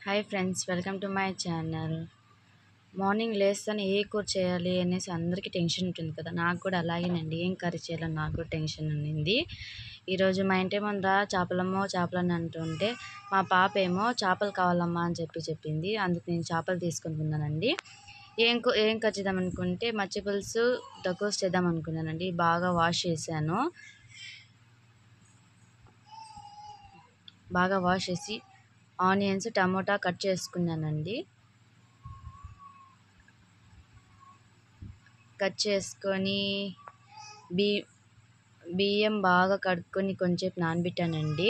Hi friends, welcome to my channel. Morning లేస్తానే ఏ కూర చేయాలి అనేసి అందరికీ టెన్షన్ ఉంటుంది కదా. నాకు కూడా అలాగేనండి, ఏం కర్రీ చేయాలని నాకు కూడా టెన్షన్ ఉండింది. ఈరోజు మా ఇంటి ముందర చేపలని అంటుంటే మా పాప ఏమో చేపలు కావాలమ్మా అని చెప్పింది. అందుకు నేను చేపలు తీసుకుంటున్నానండి. ఏం కర్రీ చేద్దాం అనుకుంటే మచ్చి పులుసు దకోస్ చేద్దాం అనుకున్నానండి. బాగా వాష్ చేశాను. బాగా వాష్ చేసి ఆనియన్స్ టమోటా కట్ చేసుకున్నానండి. కట్ చేసుకొని బియ్యం బాగా కడుక్కొని కొంచెంసేపు నానబెట్టానండి.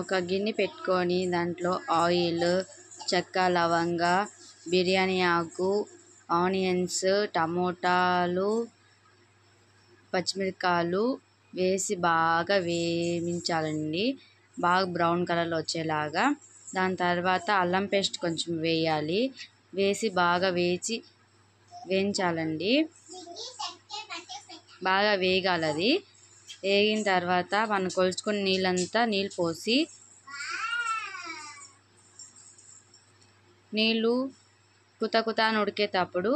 ఒక గిన్నె పెట్టుకొని దాంట్లో ఆయిల్, చెక్క, లవంగ, బిర్యానీ ఆకు, ఆనియన్స్, టమోటాలు, పచ్చిమిరపకాయలు వేసి బాగా వేయించాలండి. బాగా బ్రౌన్ కలర్లో వచ్చేలాగా. దాని తర్వాత అల్లం పేస్ట్ కొంచెం వేయాలి. వేసి బాగా వేయించాలండి. బాగా వేగాలి. అది వేగిన తర్వాత మనం కొలుచుకున్న నీళ్ళు పోసి నీళ్ళు కుత అని ఉడికేటప్పుడు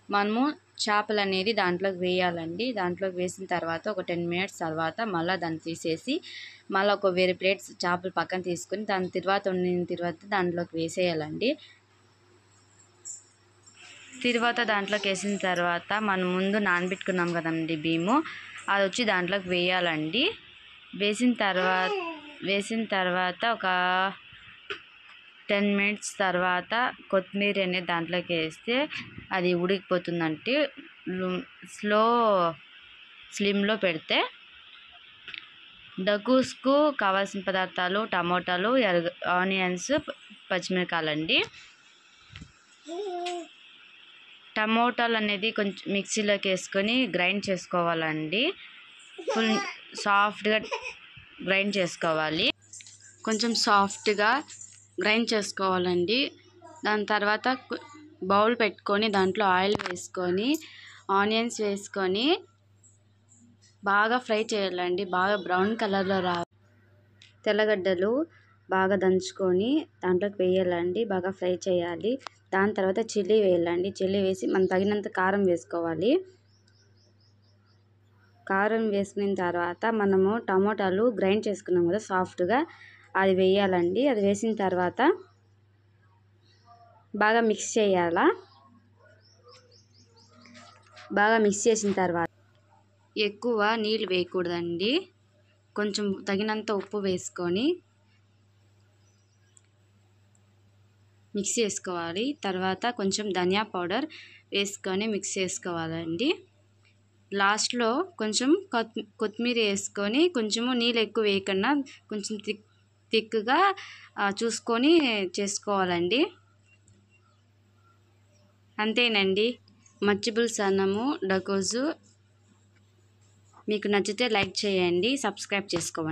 మనము చేపలు అనేది దాంట్లోకి వేయాలండి. దాంట్లోకి వేసిన తర్వాత ఒక 10 minutes తర్వాత మళ్ళీ దాన్ని తీసేసి మళ్ళీ ఒక వేరే ప్లేట్స్ చేపలు పక్కన తీసుకొని దాని తర్వాత దాంట్లోకి వేసేయాలండి. దాంట్లోకి వేసిన తర్వాత మనం ముందు నానబెట్టుకున్నాం కదండి బియ్యము, అది వచ్చి దాంట్లోకి వేయాలండి. వేసిన తర్వాత ఒక 10 minutes తర్వాత కొత్తిమీర అనేది దాంట్లోకి వేస్తే అది ఉడికిపోతుందంటే స్లిమ్లో పెడితే. దగూస్కు కావాల్సిన పదార్థాలు టమోటాలు, ఆనియన్స్, పచ్చిమిరపకాయలండి. టమోటాలు అనేది కొంచెం మిక్సీలోకి వేసుకొని గ్రైండ్ చేసుకోవాలండి. ఫుల్ సాఫ్ట్గా గ్రైండ్ చేసుకోవాలి. కొంచెం సాఫ్ట్గా గ్రైండ్ చేసుకోవాలండి. దాని తర్వాత బౌల్ పెట్టుకొని దాంట్లో ఆయిల్ వేసుకొని ఆనియన్స్ వేసుకొని బాగా ఫ్రై చేయాలండి. బాగా బ్రౌన్ కలర్లో తెల్లగడ్డలు బాగా దంచుకొని దాంట్లోకి వేయాలండి. బాగా ఫ్రై చేయాలి. దాని తర్వాత చిల్లీ వేయాలండి. చిల్లీ వేసి మనం తగినంత కారం వేసుకోవాలి. కారం వేసుకున్న తర్వాత మనము టమోటాలు గ్రైండ్ చేసుకున్నాం కదా సాఫ్ట్గా, అది వేయాలండి. అది వేసిన తర్వాత బాగా మిక్స్ చేయాలా. బాగా మిక్స్ చేసిన తర్వాత ఎక్కువ నీళ్ళు వేయకూడదండి. కొంచెం తగినంత ఉప్పు వేసుకొని మిక్స్ చేసుకోవాలి. తర్వాత కొంచెం ధనియా పౌడర్ వేసుకొని మిక్స్ చేసుకోవాలండి. లాస్ట్లో కొంచెం కొత్తిమీర వేసుకొని కొంచెము నీళ్ళు ఎక్కువ వేయకుండా కొంచెం థిక్గా చూసుకొని చేసుకోవాలండి. అంతేనండి, మచ్చి పులుసు అన్నము డకోసు. మీకు నచ్చితే లైక్ చేయండి, సబ్స్క్రైబ్ చేసుకోండి.